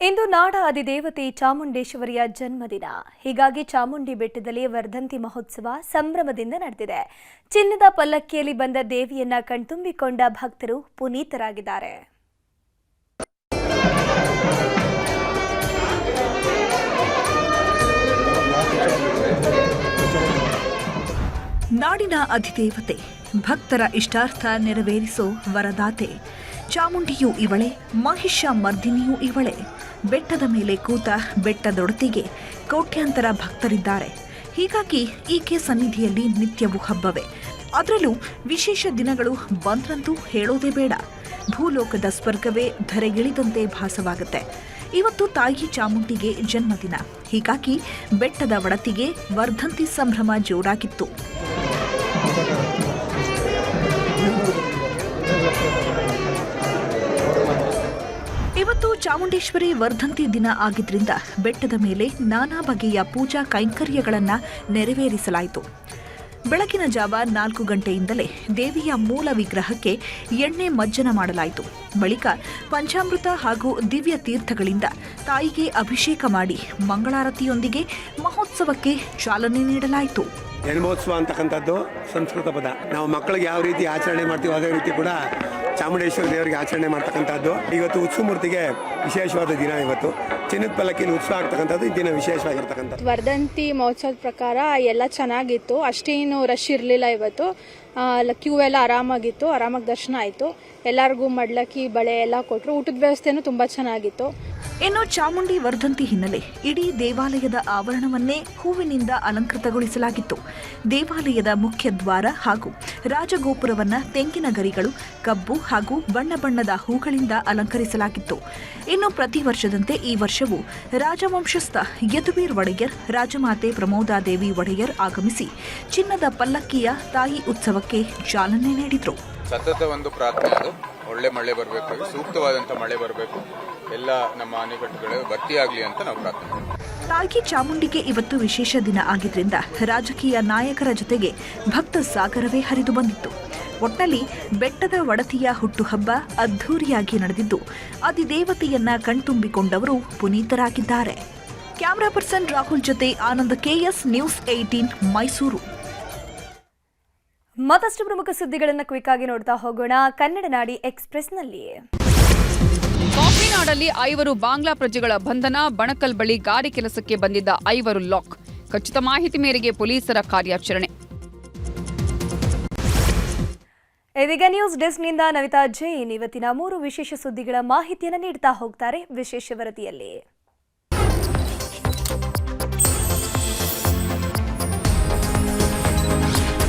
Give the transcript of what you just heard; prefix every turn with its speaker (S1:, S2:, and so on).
S1: ಇಂದು ನಾಡ ಅಧಿದೇವತೆ ಚಾಮುಂಡೇಶ್ವರಿಯ ಜನ್ಮದಿನ. ಹೀಗಾಗಿ ಚಾಮುಂಡಿ ಬೆಟ್ಟದಲ್ಲಿ ವರ್ಧಂತಿ ಮಹೋತ್ಸವ ಸಂಭ್ರಮದಿಂದ ನಡೆದಿದೆ. ಚಿನ್ನದ ಪಲ್ಲಕ್ಕಿಯಲ್ಲಿ ಬಂದ ದೇವಿಯನ್ನ ಕಣ್ತುಂಬಿಕೊಂಡ ಭಕ್ತರು ಪುನೀತರಾಗಿದ್ದಾರೆ.
S2: ನಾಡಿನ ಅಧಿದೇವತೆ, ಭಕ್ತರ ಇಷ್ಟಾರ್ಥ ನೆರವೇರಿಸೋ ವರದಾತೆ ಚಾಮುಂಡಿಯೂ ಇವಳೆ, ಮಹಿಷ ಮರ್ದಿನಿಯೂ ಇವಳೆ. ಬೆಟ್ಟದ ಮೇಲೆ ಕೂತ ಬೆಟ್ಟದೊಡತಿಗೆ ಕೋಟ್ಯಾಂತರ ಭಕ್ತರಿದ್ದಾರೆ. ಹೀಗಾಗಿ ಈಕೆ ಸನ್ನಿಧಿಯಲ್ಲಿ ನಿತ್ಯವೂ ಹಬ್ಬವೇ. ಅದರಲ್ಲೂ ವಿಶೇಷ ದಿನಗಳು ಬಂದ್ರಂತೂ ಹೇಳೋದೇ ಬೇಡ. ಭೂಲೋಕದ ಸ್ವರ್ಗವೇ ಧರೆಗಿಳಿದಂತೆ ಭಾಸವಾಗುತ್ತೆ. ಇವತ್ತು ತಾಯಿ ಚಾಮುಂಡಿಗೆ ಜನ್ಮದಿನ. ಹೀಗಾಗಿ ಬೆಟ್ಟದ ಒಡತಿಗೆ ವರ್ಧಂತಿ ಸಂಭ್ರಮ ಜೋರಾಗಿತ್ತು. ಇವತ್ತು ಚಾಮುಂಡೇಶ್ವರಿ ವರ್ಧಂತಿ ದಿನ ಆಗಿದ್ರಿಂದ ಬೆಟ್ಟದ ಮೇಲೆ ನಾನಾ ಬಗೆಯ ಪೂಜಾ ಕೈಂಕರ್ಯಗಳನ್ನು ನೆರವೇರಿಸಲಾಯಿತು. ಬೆಳಗಿನ ಜಾವ 4 ಗಂಟೆಯಿಂದಲೇ ದೇವಿಯ ಮೂಲ ವಿಗ್ರಹಕ್ಕೆ ಎಣ್ಣೆ ಮಜ್ಜನ ಮಾಡಲಾಯಿತು. ಬಳಿಕ ಪಂಚಾಮೃತ ಹಾಗೂ ದಿವ್ಯ ತೀರ್ಥಗಳಿಂದ ತಾಯಿಗೆ ಅಭಿಷೇಕ ಮಾಡಿ ಮಂಗಳಾರತಿಯೊಂದಿಗೆ ಮಹೋತ್ಸವಕ್ಕೆ ಚಾಲನೆ ನೀಡಲಾಯಿತು.
S3: ಜನ್ಮೋತ್ಸವ ಅಂತಕ್ಕಂಥದ್ದು ಸಂಸ್ಕೃತ ಪದ. ನಾವು ಮಕ್ಕಳಿಗೆ ಯಾವ ರೀತಿ ಆಚರಣೆ ಮಾಡ್ತೀವಿ ಅದೇ ರೀತಿ ಕೂಡ ಚಾಮುಂಡೇಶ್ವರಿ ದೇವರಿಗೆ ಆಚರಣೆ ಮಾಡ್ತಕ್ಕಂಥದ್ದು. ಇವತ್ತು ಉತ್ಸವಮೂರ್ತಿಗೆ ವಿಶೇಷವಾದ ದಿನ. ಇವತ್ತು ಚಿನ್ನದ ಪಲ್ಲಕ್ಕಿಯಲ್ಲಿ ಉತ್ಸವ ಆಗ್ತಕ್ಕಂಥದ್ದು ಈ ದಿನ ವಿಶೇಷವಾಗಿರ್ತಕ್ಕಂಥದ್ದು.
S4: ವರ್ಧಂತಿ ಮಹೋತ್ಸವದ ಪ್ರಕಾರ ಎಲ್ಲ ಚೆನ್ನಾಗಿತ್ತು. ಅಷ್ಟೇನು ರಶ್ ಇರಲಿಲ್ಲ. ಇವತ್ತು ಕ್ಯೂ ಎಲ್ಲ ಆರಾಮಾಗಿತ್ತು. ಆರಾಮಾಗಿ ದರ್ಶನ ಆಯಿತು. ಎಲ್ಲರಿಗೂ ಮಡ್ಲಕ್ಕಿ ಬಳೆ ಎಲ್ಲ ಕೊಟ್ಟರು. ಊಟದ ವ್ಯವಸ್ಥೆನೂ ತುಂಬ ಚೆನ್ನಾಗಿತ್ತು.
S2: ಇನ್ನು ಚಾಮುಂಡಿ ವರ್ಧಂತಿ ಹಿನ್ನೆಲೆ ಇಡೀ ದೇವಾಲಯದ ಆವರಣವನ್ನೇ ಹೂವಿನಿಂದ ಅಲಂಕೃತಗೊಳಿಸಲಾಗಿತ್ತು. ದೇವಾಲಯದ ಮುಖ್ಯ ದ್ವಾರ ಹಾಗೂ ರಾಜಗೋಪುರವನ್ನ ತೆಂಗಿನ ಗರಿಗಳು, ಕಬ್ಬು ಹಾಗೂ ಬಣ್ಣ ಬಣ್ಣದ ಹೂಗಳಿಂದ ಅಲಂಕರಿಸಲಾಗಿತ್ತು. ಇನ್ನು ಪ್ರತಿ ವರ್ಷದಂತೆ ಈ ವರ್ಷವೂ ರಾಜವಂಶಸ್ಥ ಯದುವೀರ್ ಒಡೆಯರ್, ರಾಜಮಾತೆ ಪ್ರಮೋದಾದೇವಿ ಒಡೆಯರ್ ಆಗಮಿಸಿ ಚಿನ್ನದ ಪಲ್ಲಕ್ಕಿಯ ತಾಯಿ ಉತ್ಸವಕ್ಕೆ ಚಾಲನೆ ನೀಡಿದರು.
S5: ಸತತ ಒಂದು ಪ್ರಾರ್ಥನೆ, ಅದು ಒಳ್ಳೆ ಮಳೆ ಬರಬೇಕು, ಸೂಕ್ತವಾದಂಥ ಮಳೆ ಬರಬೇಕು, ಎಲ್ಲ ನಮ್ಮ ಅಣೆಕಟ್ಟುಗಳು ಭರ್ತಿಯಾಗಲಿ ಅಂತ ನಾವು ಪ್ರಾರ್ಥನೆ ಮಾಡ್ತೀವಿ.
S2: ತಾಯಿ ಚಾಮುಂಡಿಗೆ ಇವತ್ತು ವಿಶೇಷ ದಿನ ಆಗಿದ್ರಿಂದ ರಾಜಕೀಯ ನಾಯಕರ ಜೊತೆಗೆ ಭಕ್ತ ಸಾಗರವೇ ಹರಿದು ಬಂದಿತ್ತು. ಒಟ್ಟಲ್ಲಿ ಬೆಟ್ಟದ ಒಡತಿಯ ಹುಟ್ಟುಹಬ್ಬ ಅದ್ಧೂರಿಯಾಗಿ ನಡೆದಿದ್ದು ಅಧಿದೇವತೆಯನ್ನ ಕಣ್ತುಂಬಿಕೊಂಡವರು ಪುನೀತರಾಗಿದ್ದಾರೆ. ಕ್ಯಾಮರಾ ಪರ್ಸನ್ ರಾಹುಲ್ ಜೊತೆ ಆನಂದ್ KS, ನ್ಯೂಸ್ 18 ಮೈಸೂರು.
S1: ಮತ್ತಷ್ಟು ಪ್ರಮುಖ ಸುದ್ದಿಗಳನ್ನು ಕ್ವಿಕ್ ಆಗಿ ನೋಡ್ತಾ ಹೋಗೋಣ ಕನ್ನಡ ನಾಡಿ ಎಕ್ಸ್‌ಪ್ರೆಸ್‌ನಲ್ಲಿ.
S6: ಕಾಫಿನಾಡಲ್ಲಿ 5 ಬಾಂಗ್ಲಾ ಪ್ರಜೆಗಳ ಬಂಧನ. ಬಣಕಲ್ ಬಳಿ ಗಾಡಿ ಕೆಲಸಕ್ಕೆ ಬಂದಿದ್ದ 5 ಲಾಕ್. ಖಚಿತ ಮಾಹಿತಿ ಮೇರೆಗೆ ಪೊಲೀಸರ ಕಾರ್ಯಾಚರಣೆ.
S1: ಇದೀಗ ನ್ಯೂಸ್ ಡೆಸ್ಕ್ನಿಂದ ನವಿತಾ ಜೈನ್ ಇವತ್ತಿನ 3 ವಿಶೇಷ ಸುದ್ದಿಗಳ ಮಾಹಿತಿಯನ್ನು ನೀಡ್ತಾ ಹೋಗ್ತಾರೆ ವಿಶೇಷ ವರದಿಯಲ್ಲಿ.